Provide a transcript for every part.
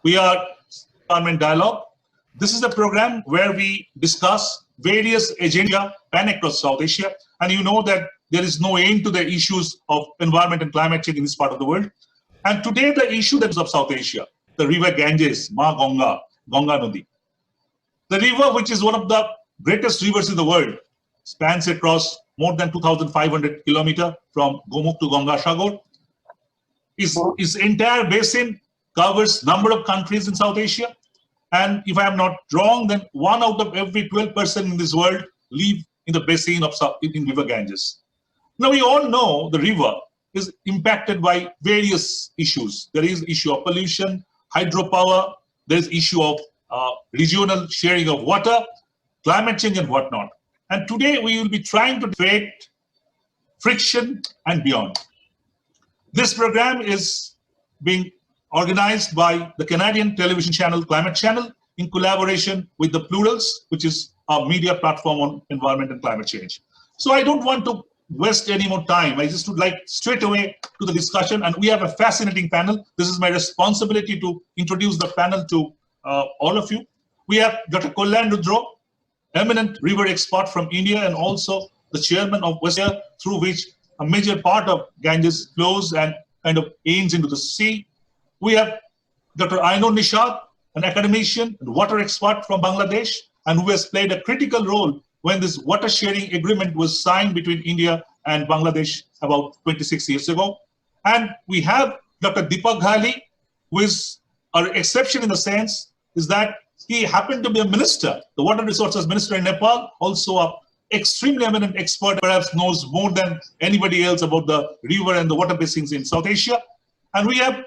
We are Environment Dialogue. This is a program where we discuss various agenda pan across South Asia. And you know that there is no end to the issues of environment and climate change in this part of the world. And today the issue that is of South Asia, the river Ganges, Ma Ganga, Ganga Nadi. The river, which is one of the greatest rivers in the world, spans across more than 2,500 kilometers from Gomukh to Ganga Sagar. Its entire basin covers number of countries in South Asia. And if I am not wrong, then 1 out of every 12 persons in this world live in the basin of in river Ganges. Now we all know the river is impacted by various issues. There is issue of pollution, hydropower, there is issue of regional sharing of water, climate change and whatnot. And today we will be trying to create friction and beyond. This program is being organized by the Canadian television channel Climate Channel in collaboration with the Plurals, which is a media platform on environment and climate change. So I don't want to waste any more time. I just would like straight away to the discussion, and we have a fascinating panel. This is my responsibility to introduce the panel to all of you. We have Dr. Kalyan Rudra, eminent river expert from India and also the chairman of West, through which a major part of Ganges flows and kind of ends into the sea. We have Dr. Ainun Nishat, an academician and water expert from Bangladesh, and who has played a critical role when this water sharing agreement was signed between India and Bangladesh about 26 years ago. And we have Dr. Dipak, who is an exception in the sense is that he happened to be a minister, the water resources minister in Nepal, also a extremely eminent expert, perhaps knows more than anybody else about the river and the water basins in South Asia. And we have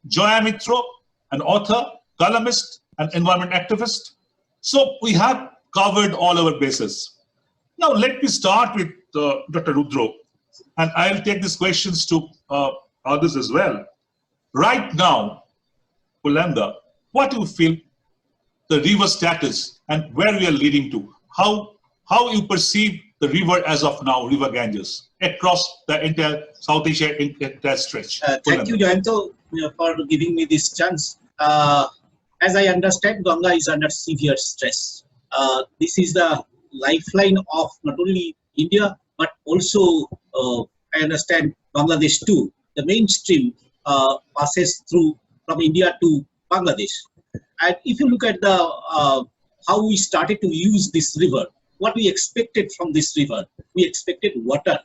Joya Mitra, an author, columnist, and environment activist. So we have covered all our bases. Now let me start with Dr. Rudra, and I'll take these questions to others as well. Right now, Ulanda, what do you feel the river status and where we are leading to? How you perceive the river as of now, River Ganges, across the entire South Asia entire stretch? Thank you, Jayanta, for giving me this chance. As I understand, Ganga is under severe stress. This is the lifeline of not only India, but also, I understand, Bangladesh too. The mainstream passes through from India to Bangladesh. And if you look at the how we started to use this river, what we expected from this river, we expected water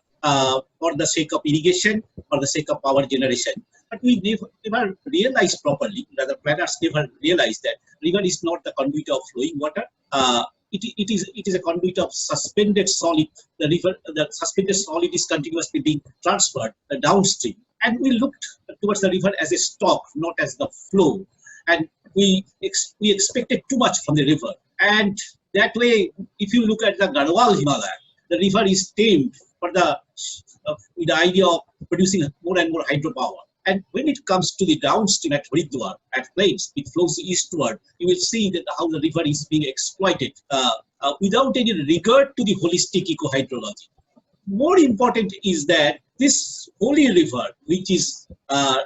for the sake of irrigation, for the sake of power generation. But we never realized properly, rather planners never realized that river is not the conduit of flowing water. It is a conduit of suspended solid. The suspended solid is continuously being transferred downstream. And we looked towards the river as a stock, not as the flow. And we expected too much from the river. And that way, if you look at the Garhwal Himalaya, the river is tamed for with the idea of producing more and more hydropower. And when it comes to the downstream at Haridwar, at plains, it flows eastward. You will see that how the river is being exploited without any regard to the holistic eco-hydrology. More important is that this holy river, which is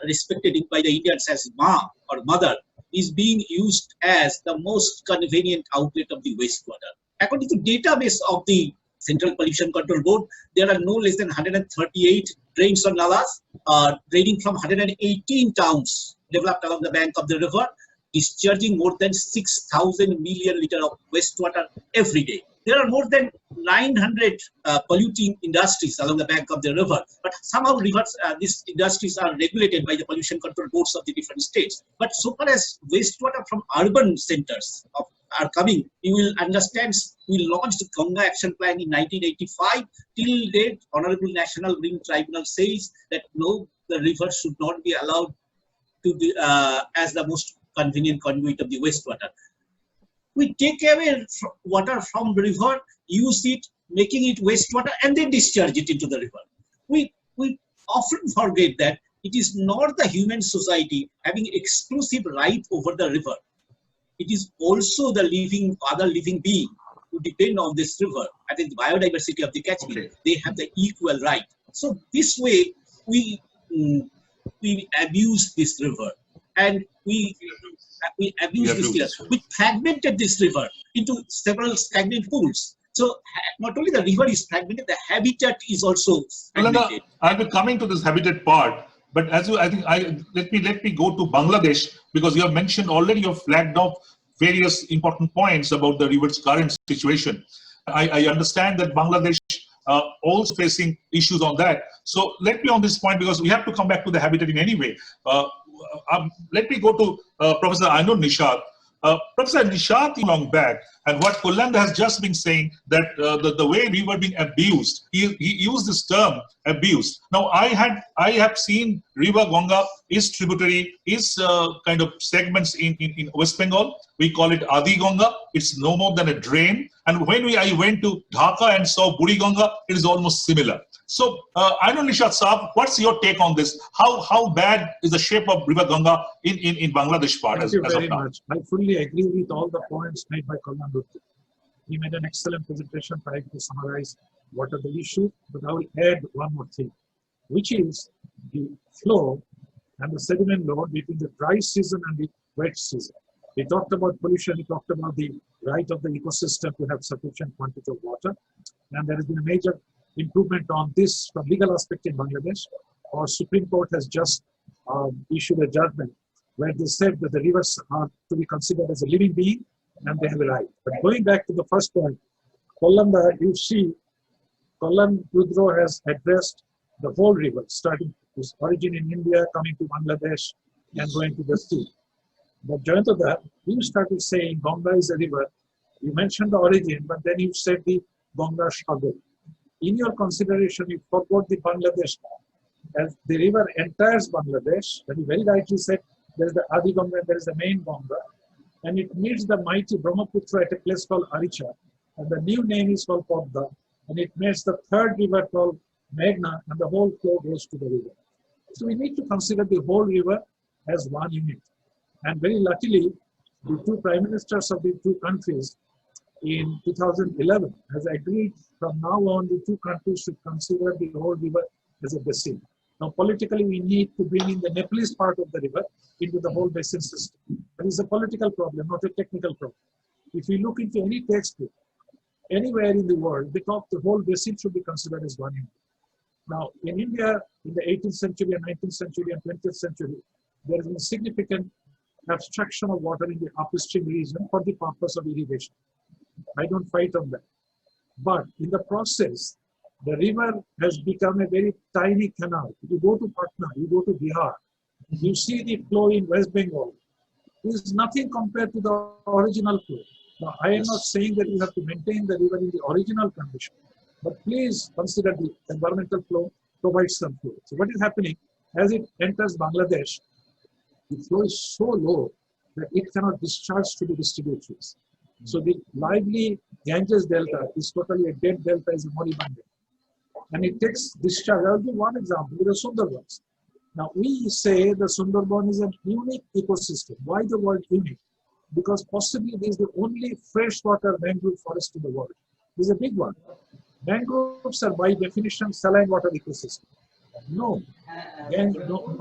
respected by the Indians as Ma or Mother, is being used as the most convenient outlet of the wastewater. According to database of the Central Pollution Control Board, there are no less than 138 drains or nalas draining from 118 towns developed along the bank of the river, discharging more than 6,000 million liters of wastewater every day. There are more than 900 polluting industries along the bank of the river, but somehow these industries are regulated by the pollution control boards of the different states. But so far as wastewater from urban centers are coming, you will understand we launched Ganga Action Plan in 1985. Till date, Honorable National Green Tribunal says that no, the river should not be allowed to be as the most convenient conduit of the wastewater. We take away water from the river, use it, making it wastewater, and then discharge it into the river. We often forget that it is not the human society having exclusive right over the river. It is also the other living being who depend on this river and the biodiversity of the catchment. Okay. They have the equal right. So this way we abuse this river. and we abuse this river. We fragmented this river into several stagnant pools. So not only the river is fragmented, the habitat is also fragmented. I'll be coming to this habitat part, but as you, let me go to Bangladesh, because you have mentioned already, you have flagged off various important points about the river's current situation. I understand that Bangladesh also facing issues on that. So let me on this point, because we have to come back to the habitat in any way. Let me go to Professor Ainun Nishat. Professor Nishat, long back, and what Kalyan has just been saying, that the way we were being abused, he used this term, abused. Now, I have seen River Ganga is tributary, is kind of segments in West Bengal. We call it Adi Ganga. It's no more than a drain. And when I went to Dhaka and saw Buri Ganga, it is almost similar. So, Ainun Nishat Saab, what's your take on this? How bad is the shape of River Ganga in Bangladesh part? Thank you very much. I fully agree with all the points made by Kalyan. He made an excellent presentation trying to summarize what are the issues, but I will add one more thing, which is the flow and the sediment load between the dry season and the wet season. He talked about pollution, he talked about the right of the ecosystem to have sufficient quantity of water, and there has been a major improvement on this from legal aspect in Bangladesh. Our Supreme Court has just issued a judgment where they said that the rivers are to be considered as a living being and they have a right. But going back to the first point, Kalyan, you see, Kalyan Rudra has addressed the whole river, starting its origin in India, coming to Bangladesh, and going to the sea. But Jayanta, you started saying Ganga is a river. You mentioned the origin, but then you said the Ganga Sagar. In your consideration, you forgot the Bangladesh. As the river enters Bangladesh, and you very rightly said there is the Adi Ganga, there is the main Ganga, and it meets the mighty Brahmaputra at a place called Aricha, and the new name is called Padma, and it meets the third river called Meghna, and the whole flow goes to the river. So we need to consider the whole river as one unit. And very luckily, the two prime ministers of the two countries in 2011 has agreed from now on the two countries should consider the whole river as a basin. Now politically we need to bring in the Nepalese part of the river into the whole basin system. That is a political problem, not a technical problem. If you look into any textbook, anywhere in the world, they talk the whole basin should be considered as one unit. Now in India, in the 18th century and 19th century and 20th century, there has been significant abstraction of water in the upstream region for the purpose of irrigation. I don't fight on that. But in the process, the river has become a very tiny canal. You go to Patna, you go to Bihar, you see the flow in West Bengal. It is nothing compared to the original flow. Now, I am not saying that you have to maintain the river in the original condition, but please consider the environmental flow provides some flow. So what is happening, as it enters Bangladesh, the flow is so low that it cannot discharge to the distributaries. So the lively Ganges Delta is totally a dead delta, is a moribund. And it takes discharge. I'll give one example, the Sundarbans. Now we say the Sundarban is a unique ecosystem. Why the word unique? Because possibly this is the only freshwater mangrove forest in the world. This is a big one. Mangroves are by definition saline water ecosystem. No,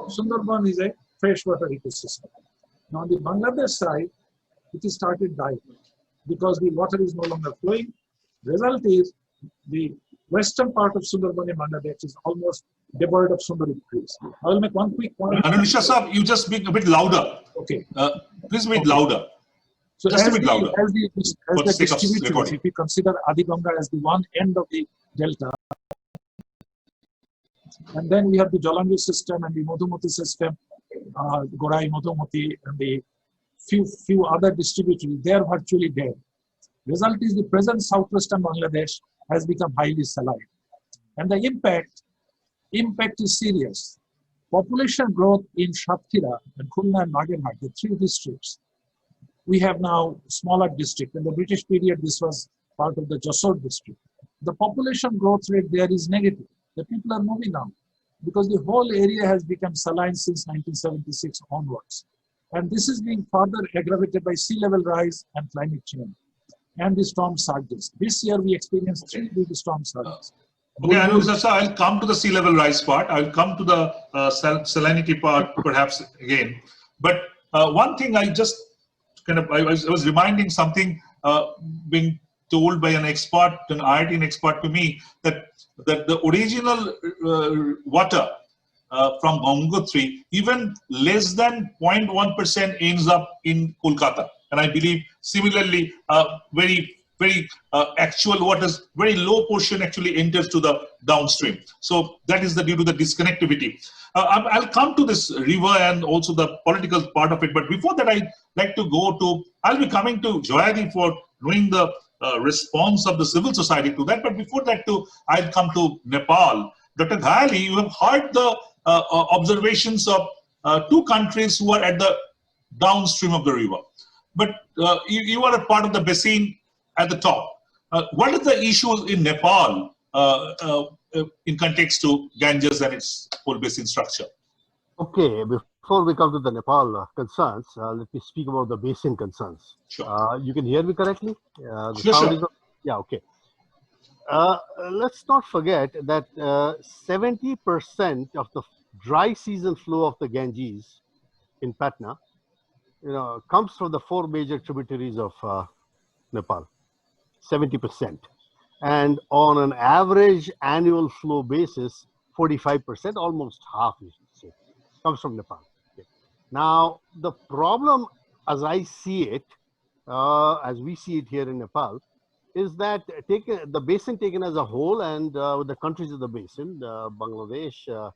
Sundarban is a freshwater ecosystem. Now on the Bangladesh side, it is started dying because the water is no longer flowing. Result is the western part of Sundarban in Bangladesh is almost devoid of Sundari trees. I will make one quick point. Ainun Nishat sir, you just speak a bit louder. Okay. Please be louder. So just a bit louder. As the distributors, if we consider Adi Ganga as the one end of the delta, and then we have the Jalangi system and the Madhumati system, Gorai, Madhumati, and the few other distributaries, they are virtually dead. Result is the present southwestern Bangladesh has become highly saline. And the impact is serious. Population growth in Satkhira and Khulna and Bagerhat, the three districts. We have now smaller district. In the British period, this was part of the Jessore district. The population growth rate there is negative. The people are moving out because the whole area has become saline since 1976 onwards. And this is being further aggravated by sea level rise and climate change and the storm surges. This year we experienced 3 big storm surges. Okay, Ainun Nishat sir, I'll come to the sea level rise part. I'll come to the salinity part perhaps again. But one thing I just I was reminding something being told by an expert, an IIT expert to me, that the original water from Gangotri, even less than 0.1% ends up in Kolkata. And I believe similarly, very actual waters, very low portion actually enters to the downstream. So that is due to the disconnectivity. I'll come to this river and also the political part of it. But before that, I'd like to I'll be coming to Joya for knowing the response of the civil society to that. But before that, I'll come to Nepal. Dr. Gyawali, you have heard the observations of two countries who are at the downstream of the river. But you are a part of the basin at the top. What is the issue in Nepal in context to Ganges and its whole basin structure? Okay, before we come to the Nepal concerns, let me speak about the basin concerns. Sure. You can hear me correctly? The Sure, sound sure. is yeah, okay. Let's not forget that 70% of the dry season flow of the Ganges in Patna, comes from the four major tributaries of Nepal. 70%. And on an average annual flow basis, 45%, almost half, you should say, comes from Nepal. Okay. Now, the problem, as I see it, as we see it here in Nepal, is that the basin taken as a whole and with the countries of the basin, Bangladesh,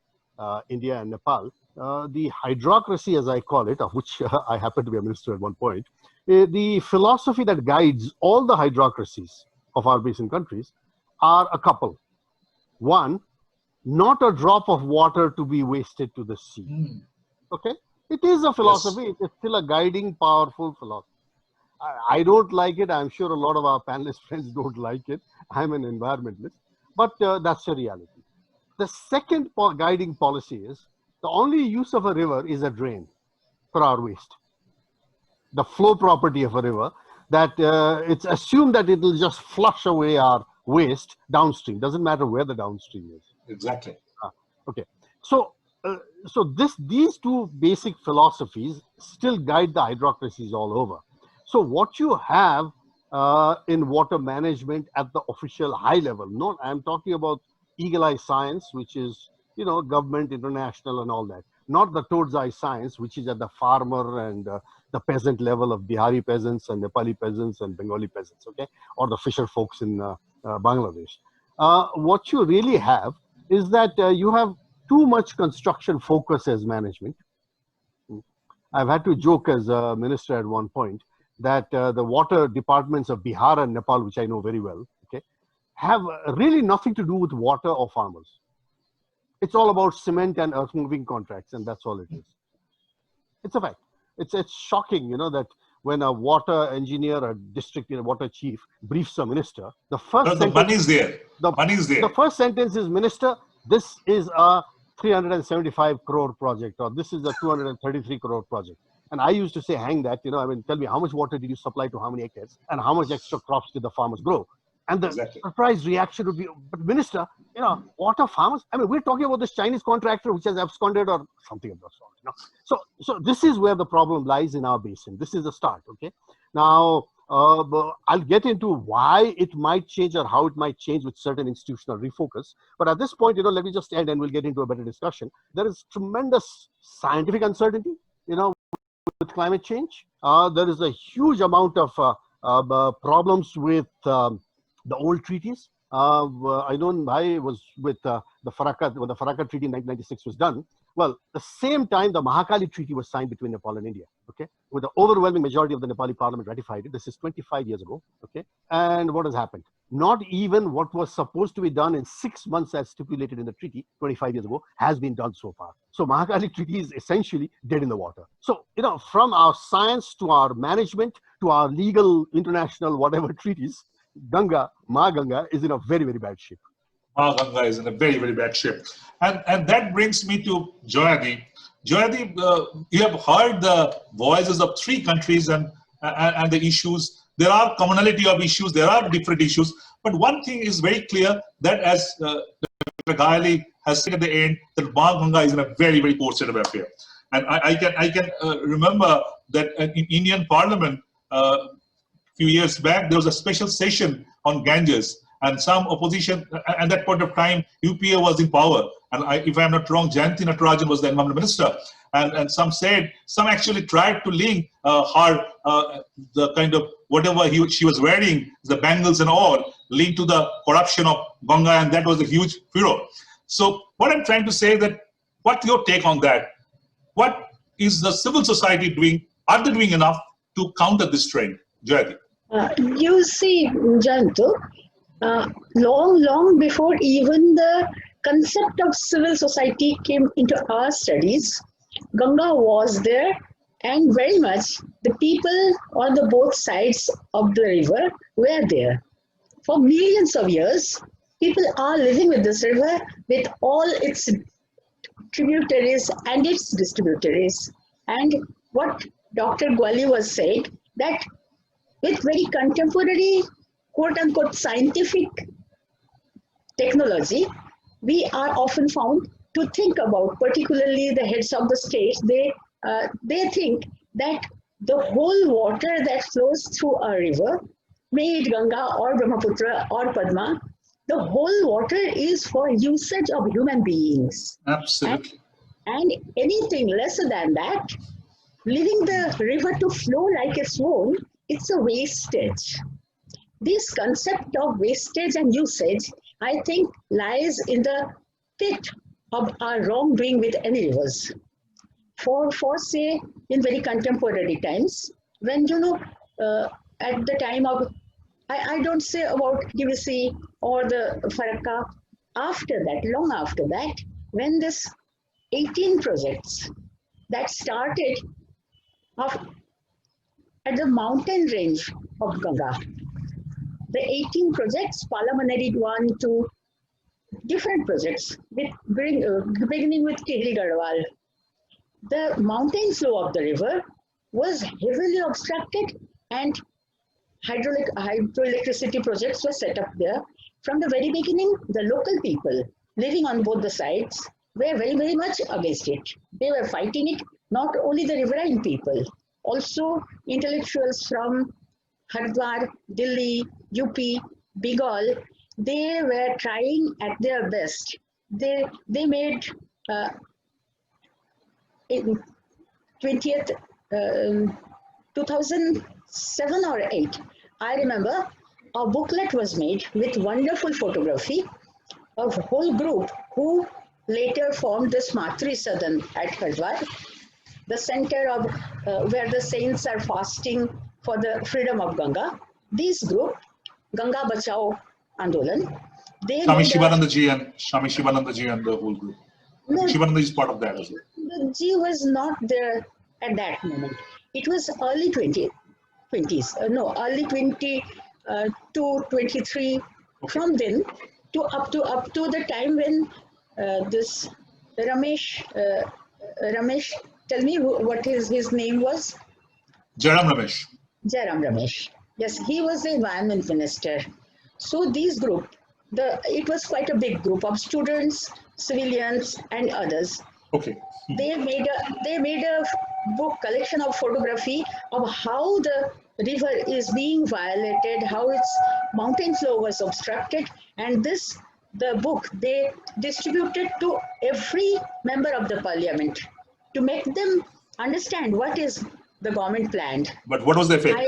India and Nepal, the hydrocracy, as I call it, of which I happen to be a minister at one point, the philosophy that guides all the hydrocracies of our basin countries are a couple. One, not a drop of water to be wasted to the sea. Okay? It is a philosophy. Yes. It is still a guiding, powerful philosophy. I don't like it. I'm sure a lot of our panelist friends don't like it. I'm an environmentalist. But that's the reality. The second guiding policy is the only use of a river is a drain for our waste. The flow property of a river, that it's assumed that it will just flush away our waste downstream. Doesn't matter where the downstream is. Exactly. Okay. So these two basic philosophies still guide the hydrocracies all over. So what you have in water management at the official high level, I'm talking about eagle eye science, which is, government, international and all that. Not the toad's eye science, which is at the farmer and the peasant level of Bihari peasants and Nepali peasants and Bengali peasants, okay? Or the fisher folks in Bangladesh. What you really have is that you have too much construction focus as management. I've had to joke as a minister at one point that the water departments of Bihar and Nepal, which I know very well, okay, have really nothing to do with water or farmers. It's all about cement and earth moving contracts, and that's all it is. It's a fact. It's shocking, that when a water engineer or district water chief briefs a minister, the first the money is there. The money is there. The first sentence is, Minister, this is a 375 crore project, or this is a 233 crore project. And I used to say, hang that, tell me how much water did you supply to how many acres and how much extra crops did the farmers grow? And the surprise reaction would be, but Minister, water farmers, we're talking about this Chinese contractor which has absconded or something of the sort. So this is where the problem lies in our basin. This is the start, okay? Now, I'll get into why it might change or how it might change with certain institutional refocus. But at this point, let me just end and we'll get into a better discussion. There is tremendous scientific uncertainty, with climate change. There is a huge amount of problems with the old treaties. Ainun Bhai was with the Faraka, when the Faraka Treaty in 1996 was done. Well, the same time the Mahakali Treaty was signed between Nepal and India, okay? With the overwhelming majority of the Nepali parliament ratified it. This is 25 years ago, okay? And what has happened? Not even what was supposed to be done in 6 months as stipulated in the treaty 25 years ago has been done so far. So Mahakali Treaty is essentially dead in the water. So, from our science to our management to our legal, international, whatever treaties, Ma Ganga is in a very, very bad shape. Ma Ganga is in a very, very bad shape. And that brings me to Joya. Joya, you have heard the voices of three countries and the issues. There are commonality of issues, there are different issues. But one thing is very clear, that as Dr. Gyawali has said at the end, that Ma Ganga is in a very, very poor state of affairs. And I can remember that in Indian Parliament few years back, there was a special session on Ganges, and some opposition, at that point of time, UPA was in power, and if I'm not wrong, Jayanta Natarajan was the environment minister, and some actually tried to link the kind of whatever she was wearing, the bangles and all, linked to the corruption of Ganga, and that was a huge furor. So what I'm trying to say that, what's your take on that? What is the civil society doing? Are they doing enough to counter this trend? Jayati. You see, Jantu, long before even the concept of civil society came into our studies, Ganga was there, and very much the people on the both sides of the river were there. For millions of years, people are living with this river with all its tributaries and its distributaries. And what Dr. Gyawali was saying, that with very contemporary, quote-unquote, scientific technology, we are often found to think about, particularly the heads of the states, they think that the whole water that flows through a river, be it Ganga or Brahmaputra or Padma, the whole water is for usage of human beings. Absolutely. And anything lesser than that, leaving the river to flow like its own, it's a wastage. This concept of wastage and usage, I think, lies in the pit of our wrongdoing with any rivers. For say, in very contemporary times, when, at the time of, I don't say about DVC or the Farakka, after that, long after that, when this 18 projects that started at the mountain range of Ganga, the 18 projects, Parliamentary 1 to different projects, beginning with Tigri Garhwal, the mountain flow of the river was heavily obstructed, and hydroelectricity projects were set up there. From the very beginning, the local people living on both the sides were very, very much against it. They were fighting it, not only the riverine people, also intellectuals from Haridwar, Delhi, UP, Bengal. They were trying at their best. They made in 2007 or 8, I remember a booklet was made with wonderful photography of a whole group who later formed the Smatri Sadan at Haridwar, the center of where the saints are fasting for the freedom of Ganga. This group, Ganga Bachao Andolan, they Swami Shivananda Ji and the whole group. No, Shivananda is part of that as well. The Ji was not there at that moment. It was early 20s, early 20 to 23. Okay. From then to up to the time when this Ramesh, tell me what his name was? Jairam Ramesh. Jairam Ramesh. Yes, he was the environment minister. So these group, it was quite a big group of students, civilians, and others. Okay. They made a book collection of photography of how the river is being violated, how its mountain flow was obstructed, and the book they distributed to every member of the parliament to make them understand what is the government planned. But what was the effect?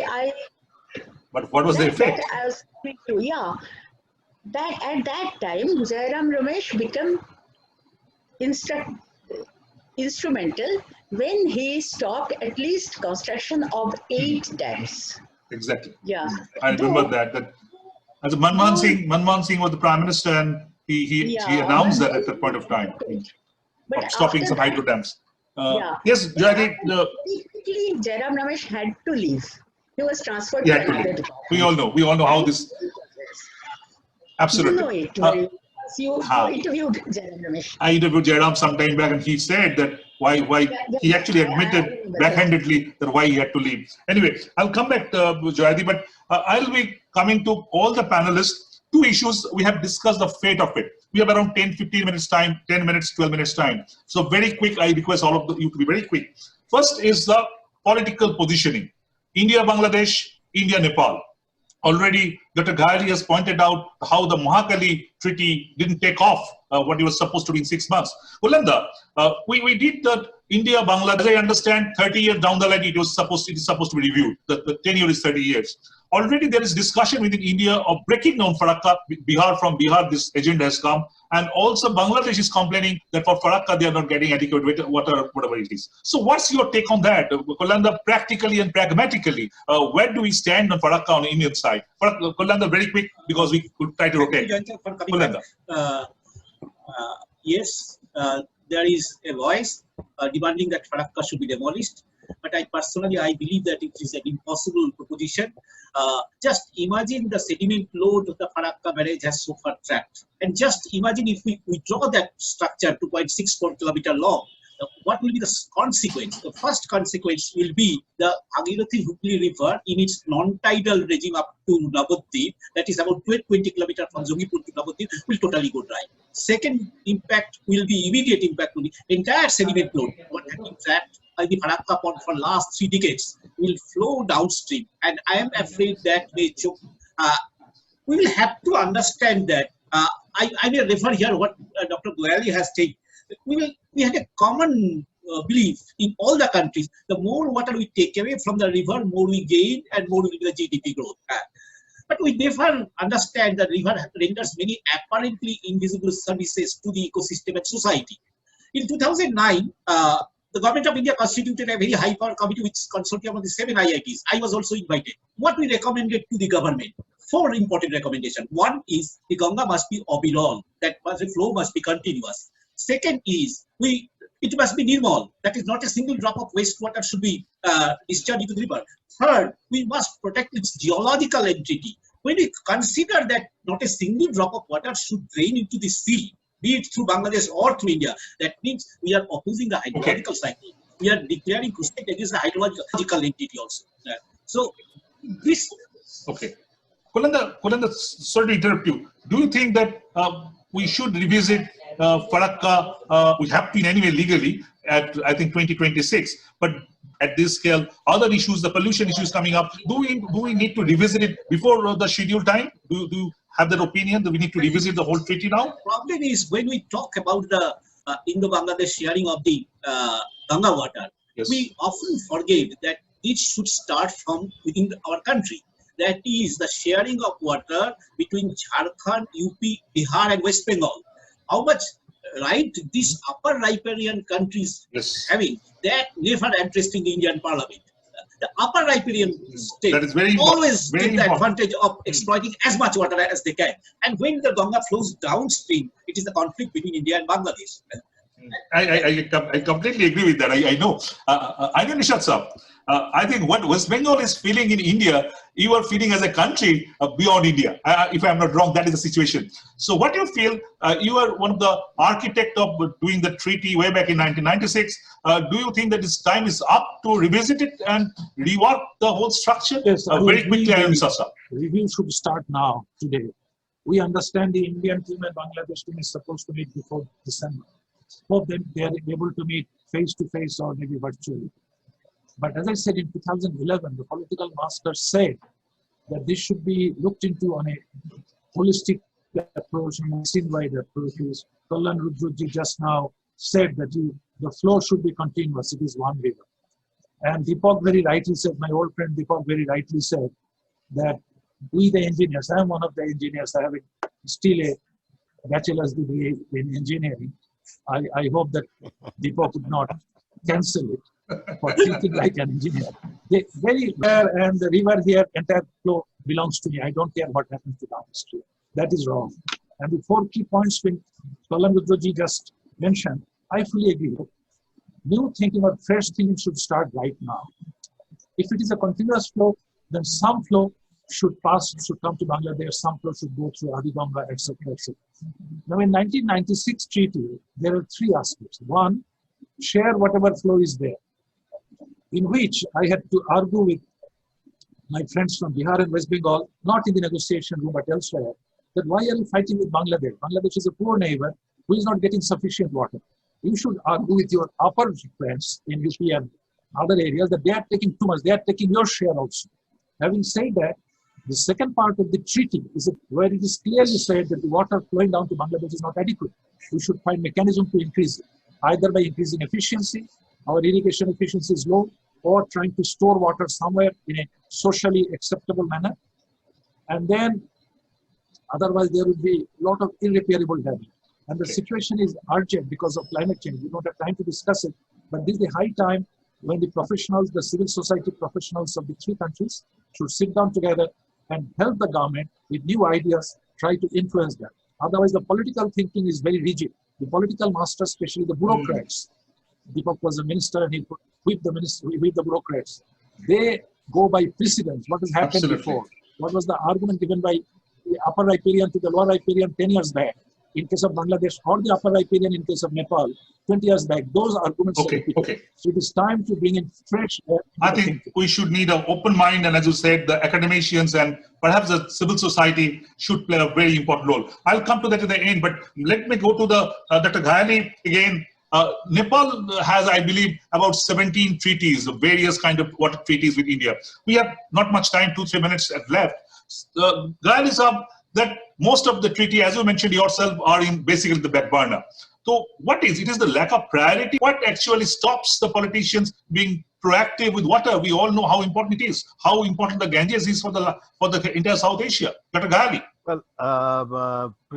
But what was the effect? I was speaking to, yeah. That at that time, Jairam Ramesh became instrumental when he stopped at least construction of 8 dams. Exactly. Yeah. I remember that as Manmohan Singh was the Prime Minister, and he announced that at that point of time. But of stopping some hydro dams. Yes, Jayati. Basically, Jairam Ramesh had to leave. He was transferred to another department. We all know how this. Absolutely. You know it very well. You interviewed Jairam Ramesh. I interviewed Jairam some time back, and he said that why he actually admitted backhandedly that why he had to leave. Anyway, I'll come back to Jayati, but I'll be coming to all the panelists. 2 issues we have discussed, the fate of it. We have around 10-15 minutes time, 10 minutes, 12 minutes time. So very quick, I request all of you to be very quick. First is the political positioning. India, Bangladesh, India, Nepal. Already, Dr. Gyawali has pointed out how the Mahakali Treaty didn't take off what it was supposed to be in 6 months. Kulanda, we did the India, Bangladesh. As I understand, 30 years down the line, it is supposed to be reviewed. The tenure is 30 years. Already there is discussion within India of breaking down Farakka. From Bihar, this agenda has come. And also Bangladesh is complaining that for Farakka, they are not getting adequate water, whatever it is. So what's your take on that? Kulanda, practically and pragmatically, where do we stand on Farakka on the Indian side? Kulanda, very quick, because we could try to rotate. Kulanda. Yes, there is a voice demanding that Farakka should be demolished. But I believe that it is an impossible proposition. Just imagine the sediment load of the Farakka barrage has so far trapped. And just imagine if we draw that structure 2.64 kilometer long, what will be the consequence? The first consequence will be the Bhagirathi-Hooghly River in its non-tidal regime up to Navadvip, that is about 20 kilometers from Jogipur to Navadvip, will totally go dry. Second impact will be, immediate impact will be, entire sediment load, what has been trapped by the Farakka pond for last 3 decades, will flow downstream. And I am afraid that we will have to understand that, I may refer here what Dr. Gyawali has taken. We had a common belief in all the countries. The more water we take away from the river, more we gain and more will be the GDP growth. But we never understand that river renders many apparently invisible services to the ecosystem and society. In 2009, the government of India constituted a very high power committee with consortium of the 7 IITs. I was also invited. What we recommended to the government? 4 important recommendations. One is the Ganga must be obilong, that the flow must be continuous. Second is, it must be nirmal, that is not a single drop of wastewater should be discharged into the river. Third, we must protect its geological entity. When we consider that not a single drop of water should drain into the sea, be it through Bangladesh or through India, that means we are opposing the hydrological cycle. We are declaring crusade against the hydrological entity also. So this... Okay. Kulanda, sorry to interrupt you. Do you think that we should revisit Farakka? We have to in any way legally at, I think, 2026. But at this scale, other issues, the pollution issues coming up, do we need to revisit it before the scheduled time? Do you have that opinion that we need to revisit the whole treaty now? Problem is when we talk about the Indo-Bangladesh sharing of the Ganga water, yes, we often forget that it should start from within our country. That is the sharing of water between Jharkhand, UP, Bihar and West Bengal. How much right these upper riparian countries having, that never addressed in the Indian Parliament. The upper riparian states always take the advantage of exploiting as much water as they can. And when the Ganga flows downstream, it is the conflict between India and Bangladesh. I completely agree with that. I know. Ainun Nishat sir, I think what West Bengal is feeling in India, you are feeling as a country beyond India. If I'm not wrong, that is the situation. So what do you feel? You are one of the architects of doing the treaty way back in 1996. Do you think that this time is up to revisit it and rework the whole structure? Yes, very quickly, Ainun Nishat sir. Review should start now, today. We understand the Indian team and Bangladesh team is supposed to meet before December. Hope that they are able to meet face-to-face or maybe virtually. But as I said, in 2011, the political masters said that this should be looked into on a holistic approach and a scene-wide approach. Kalyan Rudra just now said that the flow should be continuous. It is one river. And Dipak very rightly said, my old friend Dipak very rightly said that we the engineers, I am one of the engineers, I have still a bachelor's degree in engineering. I hope that Dipak would not cancel it for thinking like an engineer. They very well, and the river here, entire flow belongs to me. I don't care what happens to downstream. That is wrong. And the 4 key points when Kalyan Rudra just mentioned, I fully agree. New thinking or fresh thinking should start right now. If it is a continuous flow, then some flow should come to Bangladesh, some flow should go through Adi Ganga, etc., etc. Now, in 1996 treaty, there are 3 aspects. One, share whatever flow is there, in which I had to argue with my friends from Bihar and West Bengal, not in the negotiation room, but elsewhere, that why are you fighting with Bangladesh? Bangladesh is a poor neighbor who is not getting sufficient water. You should argue with your upper friends in UP and other areas that they are taking too much. They are taking your share also. Having said that, the second part of the treaty is where it is clearly said that the water flowing down to Bangladesh is not adequate. We should find mechanism to increase it, either by increasing efficiency, our irrigation efficiency is low, or trying to store water somewhere in a socially acceptable manner. And then otherwise there will be a lot of irreparable damage. And the situation is urgent because of climate change. We don't have time to discuss it, but this is the high time when the professionals, the civil society professionals of the three countries should sit down together and help the government with new ideas, try to influence them. Otherwise, the political thinking is very rigid. The political masters, especially the bureaucrats, Dipak was a minister and he could whip the bureaucrats. They go by precedence, what has happened before. What was the argument given by the upper riparian to the lower riparian 10 years back in case of Bangladesh, or the upper riparian in case of Nepal 20 years back? Those arguments are repeated. So it is time to bring in fresh air. I think we should need an open mind, and as you said, the academicians and perhaps the civil society should play a very important role. I'll come to that at the end, but let me go to the Dr. Gyawali again. Nepal has, I believe, about 17 treaties, various kind of water treaties with India. We have not much time, 2-3 minutes left. Gyawali sir, that most of the treaty, as you mentioned yourself, are in basically the back burner. So what is it? Is the lack of priority? What actually stops the politicians being proactive with water? We all know how important it is, how important the Ganges is for the entire South Asia. Dr. Gyawali. Well,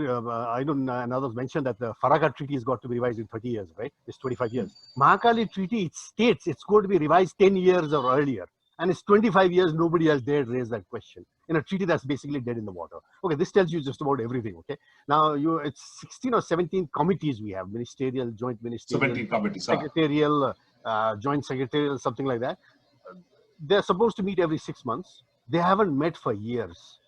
I don't know, and others mentioned that the Farragut Treaty has got to be revised in 30 years, right? It's 25 years. Mahakali Treaty, it states it's going to be revised 10 years or earlier. And it's 25 years, nobody has dared raise that question in a treaty that's basically dead in the water. Okay, this tells you just about everything, okay? Now, it's 16 or 17 committees we have, ministerial, joint ministerial, 17 committees, secretarial, joint secretarial, something like that. They're supposed to meet every 6 months. They haven't met for years.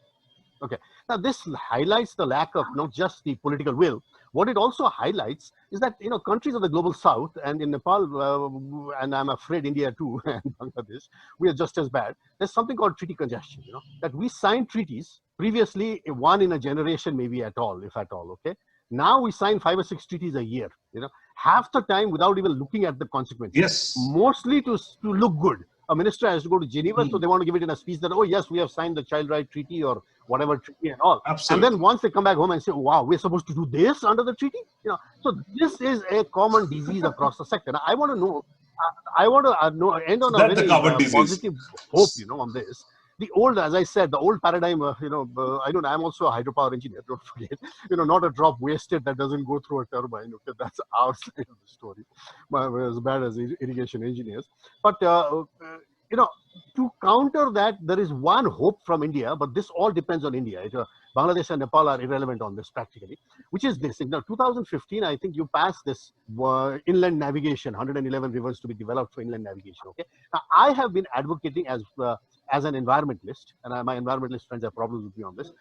Okay, now this highlights the lack of not just the political will. What it also highlights is that, countries of the global south and in Nepal, and I'm afraid India too, and Bangladesh, we are just as bad. There's something called treaty congestion, that we signed treaties previously, one in a generation, maybe at all, if at all, okay? Now we sign 5 or 6 treaties a year, half the time without even looking at the consequences. Yes. Mostly to look good. A minister has to go to Geneva, so they want to give it in a speech that, oh yes, we have signed the Child Right Treaty or whatever treaty and all. Absolutely. And then once they come back home and say, wow, we're supposed to do this under the treaty? So this is a common disease across the sector. Now, I want to know, end on a very positive hope, on this. The old, as I said, the old paradigm, I'm also a hydropower engineer, don't forget, not a drop wasted that doesn't go through a turbine. Okay, that's our side of the story, as bad as irrigation engineers. But, to counter that, there is one hope from India, but this all depends on India. Bangladesh and Nepal are irrelevant on this practically, which is this. Now, 2015, I think you passed this inland navigation, 111 rivers to be developed for inland navigation. Okay. Now, I have been advocating as an environmentalist, and my environmentalist friends have problems with me on this,